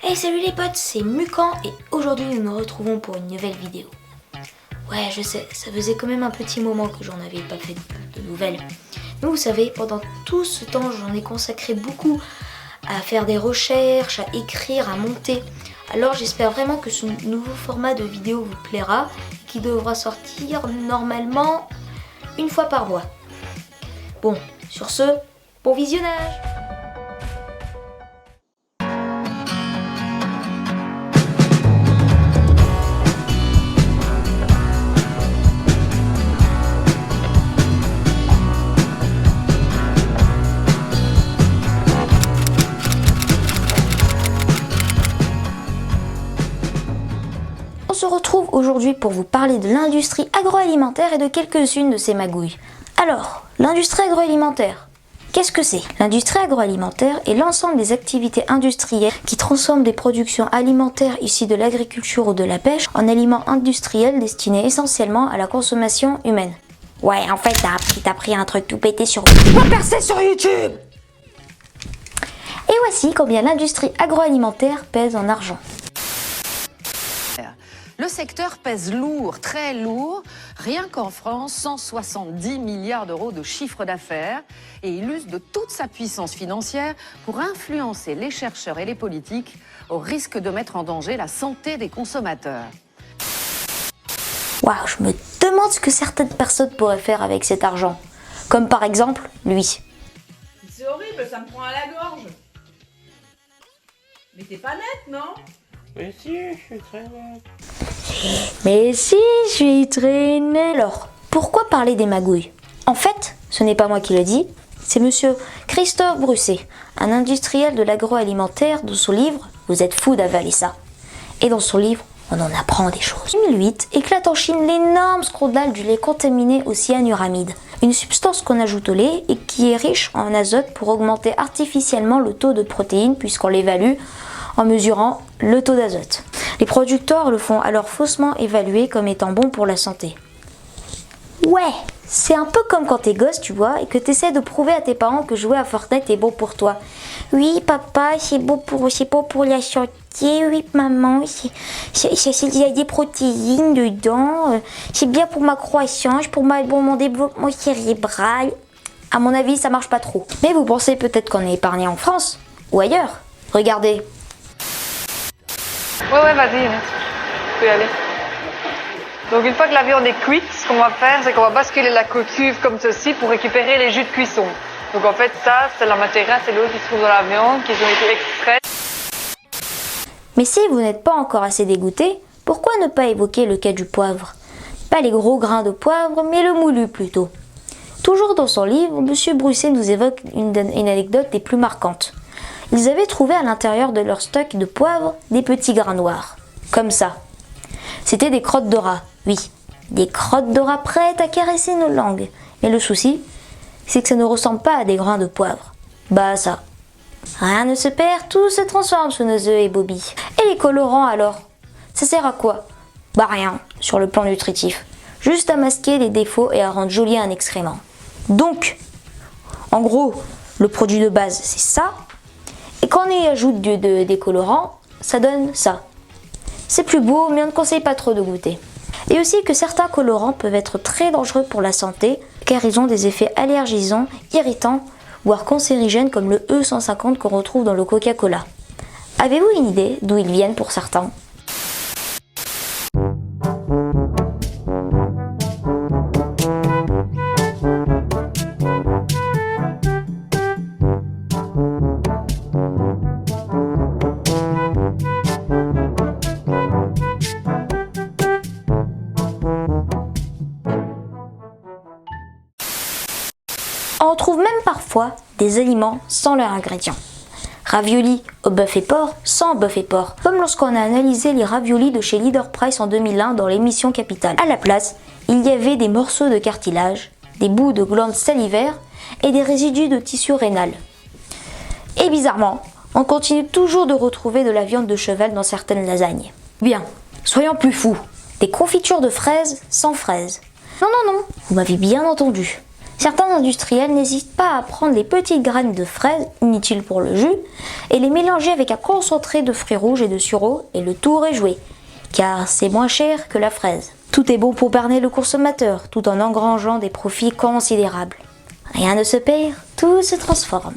Hey salut les potes, c'est Mucan et aujourd'hui nous nous retrouvons pour une nouvelle vidéo. Ouais je sais, ça faisait quand même un petit moment que j'en avais pas fait de nouvelles. Mais vous savez, pendant tout ce temps j'en ai consacré beaucoup à faire des recherches, à écrire, à monter. Alors j'espère vraiment que ce nouveau format de vidéo vous plaira, qui devra sortir normalement une fois par mois. Bon, sur ce, bon visionnage! On se retrouve aujourd'hui pour vous parler de l'industrie agroalimentaire et de quelques-unes de ses magouilles. Alors, l'industrie agroalimentaire, qu'est-ce que c'est? L'industrie agroalimentaire est l'ensemble des activités industrielles qui transforment des productions alimentaires issues de l'agriculture ou de la pêche en aliments industriels destinés essentiellement à la consommation humaine. Ouais, en fait, t'as pris un truc tout pété sur... On va percer sur YouTube! Et voici combien l'industrie agroalimentaire pèse en argent. Le secteur pèse lourd, très lourd. Rien qu'en France, 170 milliards d'euros de chiffre d'affaires et il use de toute sa puissance financière pour influencer les chercheurs et les politiques au risque de mettre en danger la santé des consommateurs. Waouh, je me demande ce que certaines personnes pourraient faire avec cet argent. Comme par exemple, lui. C'est horrible, ça me prend à la gorge. Mais t'es pas nette, non? Mais si, je suis très nette. Mais si, je suis très nette. Alors, pourquoi parler des magouilles? En fait, ce n'est pas moi qui le dis, c'est monsieur Christophe Brusset, un industriel de l'agroalimentaire, dans son livre « Vous êtes fou d'avaler ça ». Et dans son livre, on en apprend des choses. En 2008, éclate en Chine l'énorme scandale du lait contaminé au cyanuramide, une substance qu'on ajoute au lait et qui est riche en azote pour augmenter artificiellement le taux de protéines puisqu'on l'évalue en mesurant le taux d'azote. Les producteurs le font alors faussement évaluer comme étant bon pour la santé. Ouais, c'est un peu comme quand t'es gosse, tu vois, et que t'essaies de prouver à tes parents que jouer à Fortnite est bon pour toi. Oui, papa, c'est bon pour la santé. Oui, maman, il y a des protéines dedans. C'est bien pour ma croissance, pour mon développement cérébral. À mon avis, ça marche pas trop. Mais vous pensez peut-être qu'on est épargné en France ou ailleurs. Regardez. Ouais, vas-y, Inès. Tu peux y aller. Donc, une fois que la viande est cuite, ce qu'on va faire, c'est qu'on va basculer la cuve comme ceci pour récupérer les jus de cuisson. Donc, en fait, ça, c'est la matière, c'est l'eau qui se trouve dans la viande, qui ont été extraites. Mais si vous n'êtes pas encore assez dégoûté, pourquoi ne pas évoquer le cas du poivre? Pas les gros grains de poivre, mais le moulu plutôt. Toujours dans son livre, M. Brusset nous évoque une anecdote des plus marquantes. Ils avaient trouvé à l'intérieur de leur stock de poivre des petits grains noirs, comme ça. C'était des crottes de rat, oui, des crottes de rat prêtes à caresser nos langues. Mais le souci, c'est que ça ne ressemble pas à des grains de poivre. Bah ça. Rien ne se perd, tout se transforme sous nos œufs et Bobby. Et les colorants alors? Ça sert à quoi? Bah rien, sur le plan nutritif. Juste à masquer les défauts et à rendre joli un excrément. Donc, en gros, le produit de base c'est ça. Et quand on y ajoute des colorants, ça donne ça. C'est plus beau, mais on ne conseille pas trop de goûter. Et aussi que certains colorants peuvent être très dangereux pour la santé, car ils ont des effets allergisants, irritants, voire cancérigènes comme le E150 qu'on retrouve dans le Coca-Cola. Avez-vous une idée d'où ils viennent pour certains ? On trouve même parfois des aliments sans leurs ingrédients. Raviolis au bœuf et porc sans bœuf et porc, comme lorsqu'on a analysé les raviolis de chez Leader Price en 2001 dans l'émission Capital. À la place, il y avait des morceaux de cartilage, des bouts de glandes salivaires et des résidus de tissu rénal. Et bizarrement, on continue toujours de retrouver de la viande de cheval dans certaines lasagnes. Bien, soyons plus fous, des confitures de fraises sans fraises. Non, vous m'avez bien entendu. Certains industriels n'hésitent pas à prendre les petites graines de fraises, inutiles pour le jus, et les mélanger avec un concentré de fruits rouges et de sureau, et le tour est joué, car c'est moins cher que la fraise. Tout est bon pour berner le consommateur, tout en engrangeant des profits considérables. Rien ne se perd, tout se transforme.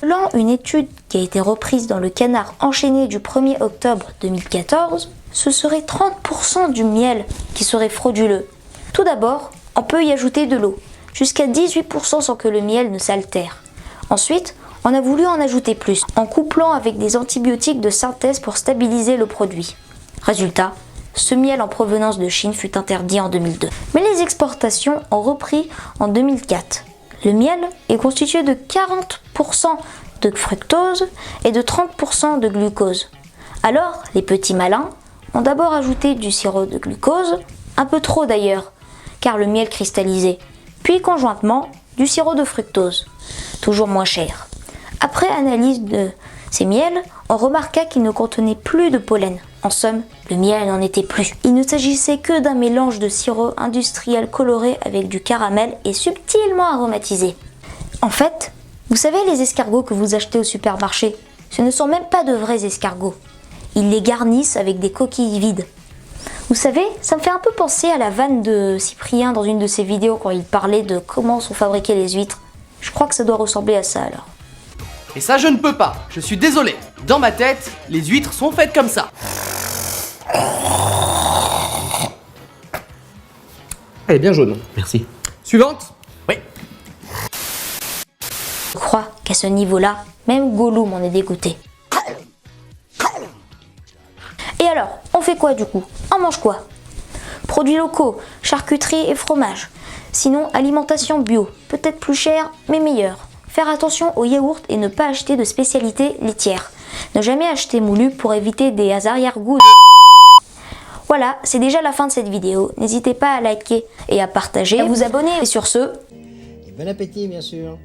Selon une étude qui a été reprise dans le Canard enchaîné du 1er octobre 2014, ce serait 30% du miel qui serait frauduleux. Tout d'abord, on peut y ajouter de l'eau, jusqu'à 18% sans que le miel ne s'altère. Ensuite, on a voulu en ajouter plus, en couplant avec des antibiotiques de synthèse pour stabiliser le produit. Résultat, ce miel en provenance de Chine fut interdit en 2002. Mais les exportations ont repris en 2004. Le miel est constitué de 40% de fructose et de 30% de glucose. Alors, les petits malins ont d'abord ajouté du sirop de glucose, un peu trop d'ailleurs, car le miel cristallisait, puis conjointement du sirop de fructose, toujours moins cher. Après analyse de ces miels, on remarqua qu'ils ne contenaient plus de pollen. En somme, le miel n'en était plus. Il ne s'agissait que d'un mélange de sirop industriel coloré avec du caramel et subtilement aromatisé. En fait, vous savez les escargots que vous achetez au supermarché, ce ne sont même pas de vrais escargots. Ils les garnissent avec des coquilles vides. Vous savez, ça me fait un peu penser à la vanne de Cyprien dans une de ses vidéos quand il parlait de comment sont fabriquées les huîtres. Je crois que ça doit ressembler à ça alors. Et ça je ne peux pas, je suis désolé. Dans ma tête, les huîtres sont faites comme ça. Elle est bien jaune. Merci. Suivante. Oui. Je crois qu'à ce niveau-là, même Gollum en est dégoûté. Et alors, on fait quoi du coup? On mange quoi? Produits locaux, charcuterie et fromage. Sinon, alimentation bio, peut-être plus chère, mais meilleure. Faire attention aux yaourts et ne pas acheter de spécialités laitières. Ne jamais acheter moulu pour éviter des arrière-goûts de... Voilà, c'est déjà la fin de cette vidéo. N'hésitez pas à liker et à partager, à vous abonner. Et sur ce... Et bon appétit, bien sûr.